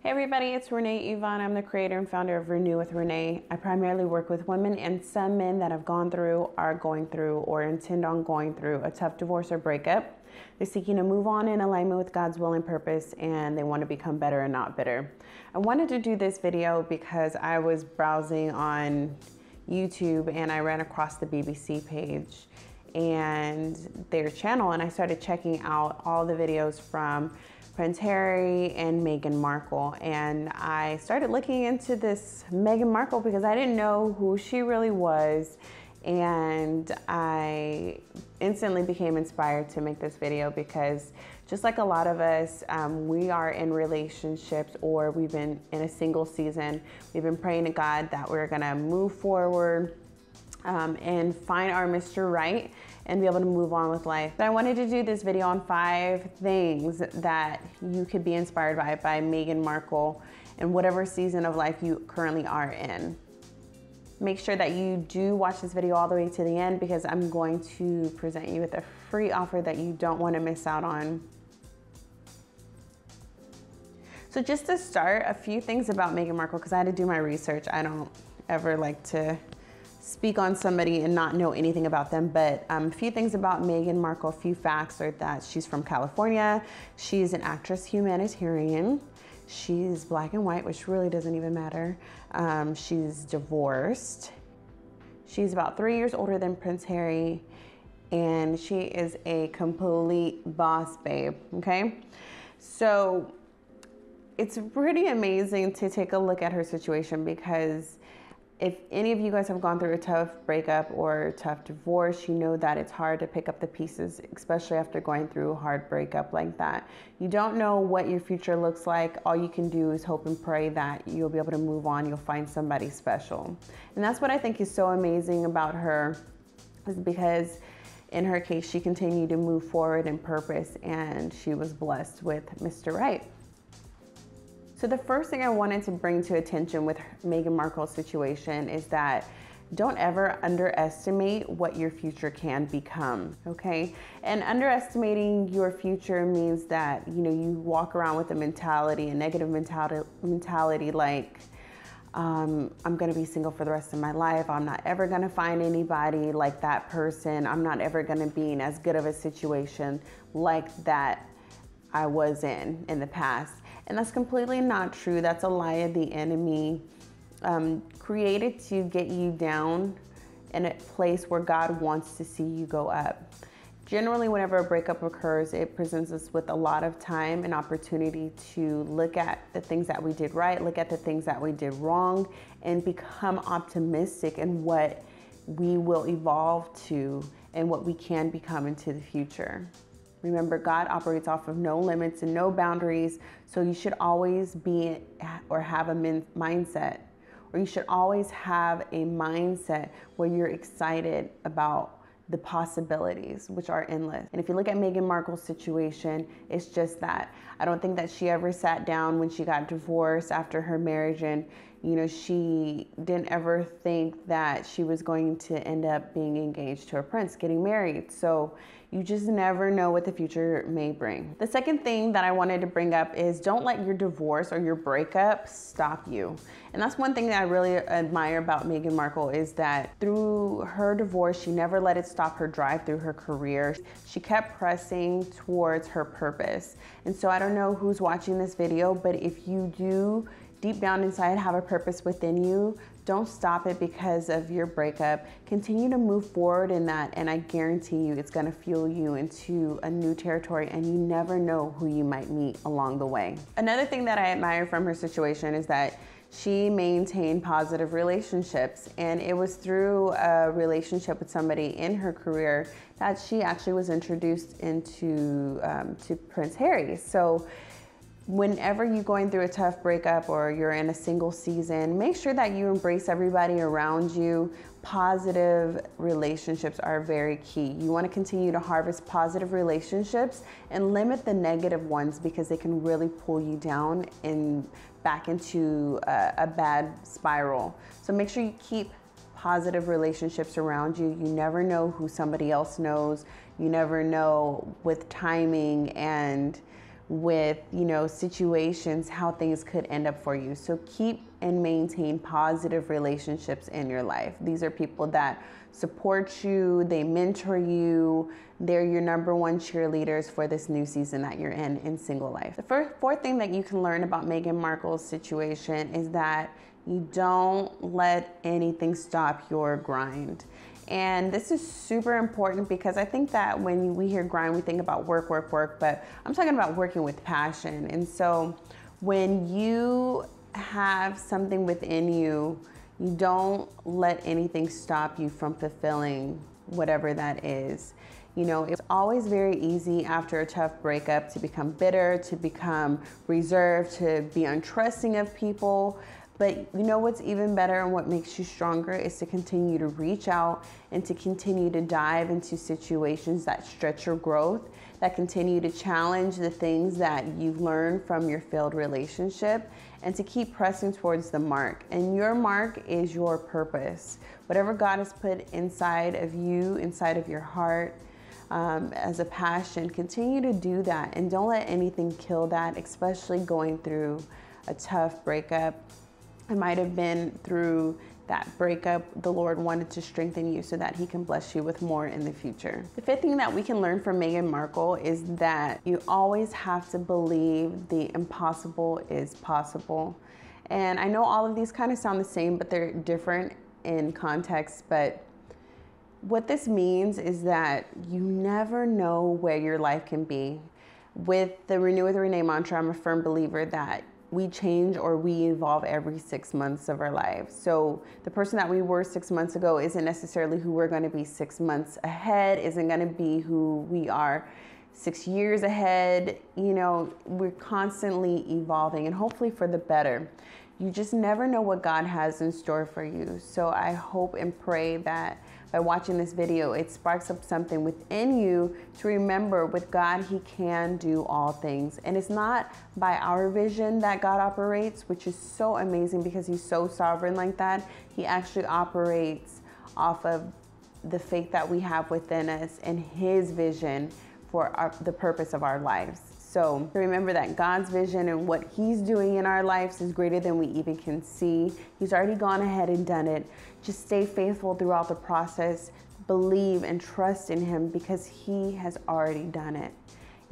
Hey everybody, it's Renee Yvonne. I'm the creator and founder of Renew with Renee. I primarily work with women and some men that have gone through, are going through, or intend on going through a tough divorce or breakup. They're seeking to move on in alignment with God's will and purpose, and they want to become better and not bitter. I wanted to do this video because I was browsing on YouTube and I ran across the BBC page and their channel, and I started checking out all the videos from Prince Harry and Meghan Markle, and I started looking into this Meghan Markle because I didn't know who she really was, and I instantly became inspired to make this video because just like a lot of us, we are in relationships or we've been in a single season. We've been praying to God that we're gonna move forward and find our Mr. Right and be able to move on with life. But I wanted to do this video on 5 things that you could be inspired by Meghan Markle in whatever season of life you currently are in. Make sure that you do watch this video all the way to the end because I'm going to present you with a free offer that you don't want to miss out on. So just to start, a few things about Meghan Markle because I had to do my research. I don't ever like to speak on somebody and not know anything about them, but a few things about Meghan Markle, a few facts are that she's from California, she's an actress humanitarian, she's black and white, which really doesn't even matter, she's divorced, she's about 3 years older than Prince Harry, and she is a complete boss babe, okay? So it's pretty amazing to take a look at her situation because if any of you guys have gone through a tough breakup or a tough divorce, you know that it's hard to pick up the pieces, especially after going through a hard breakup like that. You don't know what your future looks like. All you can do is hope and pray that you'll be able to move on. You'll find somebody special. And that's what I think is so amazing about her, is because in her case, she continued to move forward in purpose and she was blessed with Mr. Right. So the first thing I wanted to bring to attention with Meghan Markle's situation is that don't ever underestimate what your future can become, okay? And underestimating your future means that, you walk around with a mentality, a negative mentality like, I'm gonna be single for the rest of my life. I'm not ever gonna find anybody like that person. I'm not ever gonna be in as good of a situation like that I was in the past. And that's completely not true. That's a lie of the enemy, created to get you down in a place where God wants to see you go up. Generally, whenever a breakup occurs, it presents us with a lot of time and opportunity to look at the things that we did right, look at the things that we did wrong, and become optimistic in what we will evolve to and what we can become into the future. Remember, God operates off of no limits and no boundaries, so you should always be or have a mindset, or you should always have a mindset where you're excited about the possibilities, which are endless. And if you look at Meghan Markle's situation, it's just that. I don't think that she ever sat down when she got divorced after her marriage and she didn't ever think that she was going to end up being engaged to a prince, getting married. So you just never know what the future may bring. The second thing that I wanted to bring up is don't let your divorce or your breakup stop you. And that's one thing that I really admire about Meghan Markle is that through her divorce, she never let it stop her drive through her career. She kept pressing towards her purpose. And so I don't know who's watching this video, but if you do deep down inside have a purpose within you, don't stop it because of your breakup. Continue to move forward in that, and I guarantee you it's gonna fuel you into a new territory, and you never know who you might meet along the way. Another thing that I admire from her situation is that she maintained positive relationships, and it was through a relationship with somebody in her career that she actually was introduced into to Prince Harry. So whenever you're going through a tough breakup or you're in a single season, make sure that you embrace everybody around you. Positive relationships are very key. You want to continue to harvest positive relationships and limit the negative ones because they can really pull you down and back into a bad spiral. So make sure you keep positive relationships around you. You never know who somebody else knows. You never know with timing and with, you know, situations, how things could end up for you. So keep and maintain positive relationships in your life. These are people that support you, they mentor you, they're your #1 cheerleaders for this new season that you're in single life. The fourth thing that you can learn about Meghan Markle's situation is that you don't let anything stop your grind. And this is super important because I think that when we hear grind, we think about work, but I'm talking about working with passion. And so when you have something within you, you don't let anything stop you from fulfilling whatever that is. You know, it's always very easy after a tough breakup to become bitter, to become reserved, to be untrusting of people. But you know what's even better and what makes you stronger is to continue to reach out and to continue to dive into situations that stretch your growth, that continue to challenge the things that you've learned from your failed relationship, and to keep pressing towards the mark. And your mark is your purpose. Whatever God has put inside of you, inside of your heart, as a passion, continue to do that and don't let anything kill that, especially going through a tough breakup. It might have been through that breakup, the Lord wanted to strengthen you so that he can bless you with more in the future. The fifth thing that we can learn from Meghan Markle is that you always have to believe the impossible is possible. And I know all of these kind of sound the same, but they're different in context. But what this means is that you never know where your life can be. With the Renew with Renee mantra, I'm a firm believer that we change or we evolve every 6 months of our lives. So the person that we were 6 months ago isn't necessarily who we're going to be 6 months ahead, isn't going to be who we are 6 years ahead. You know, we're constantly evolving, and hopefully for the better. You just never know what God has in store for you. So I hope and pray that by watching this video, it sparks up something within you to remember with God, he can do all things. And it's not by our vision that God operates, which is so amazing because he's so sovereign like that. He actually operates off of the faith that we have within us and his vision for the purpose of our lives. So remember that God's vision and what he's doing in our lives is greater than we even can see. He's already gone ahead and done it. Just stay faithful throughout the process. Believe and trust in him because he has already done it.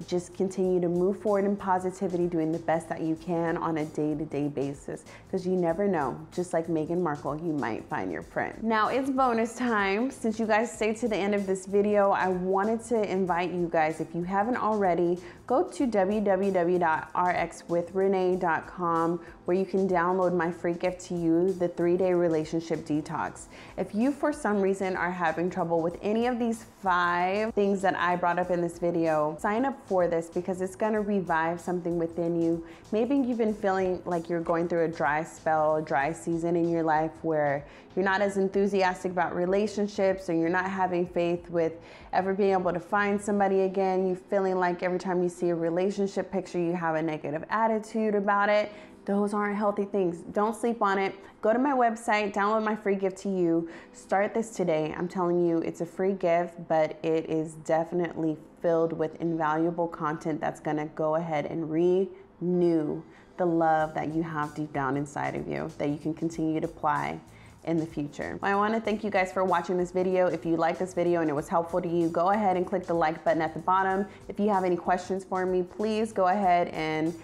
Just continue to move forward in positivity, doing the best that you can on a day-to-day basis, because you never know. Just like Meghan Markle, you might find your friend. Now it's bonus time. Since you guys stayed to the end of this video, I wanted to invite you guys, if you haven't already, go to www.rxwithrenee.com where you can download my free gift to you, the 3-day relationship detox. If you for some reason are having trouble with any of these 5 things that I brought up in this video, sign up for this because it's gonna revive something within you. Maybe you've been feeling like you're going through a dry spell, a dry season in your life where you're not as enthusiastic about relationships and you're not having faith with ever being able to find somebody again. You're feeling like every time you see a relationship picture, you have a negative attitude about it. Those aren't healthy things. Don't sleep on it. Go to my website, download my free gift to you. Start this today. I'm telling you, it's a free gift, but it is definitely filled with invaluable content that's gonna go ahead and renew the love that you have deep down inside of you that you can continue to apply in the future. I want to thank you guys for watching this video. If you like this video and it was helpful to you, go ahead and click the like button at the bottom. If you have any questions for me, please go ahead and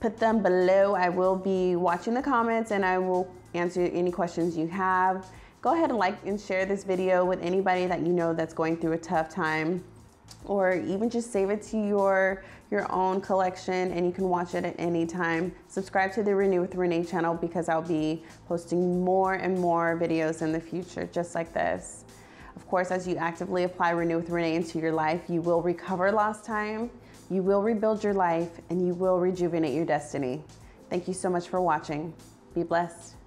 put them below. I will be watching the comments and I will answer any questions you have. Go ahead and like and share this video with anybody that you know that's going through a tough time, or even just save it to your own collection and you can watch it at any time. Subscribe to the Renew with Renee channel because I'll be posting more and more videos in the future just like this. Of course, as you actively apply Renew with Renee into your life, you will recover lost time, you will rebuild your life, and you will rejuvenate your destiny. Thank you so much for watching. Be blessed.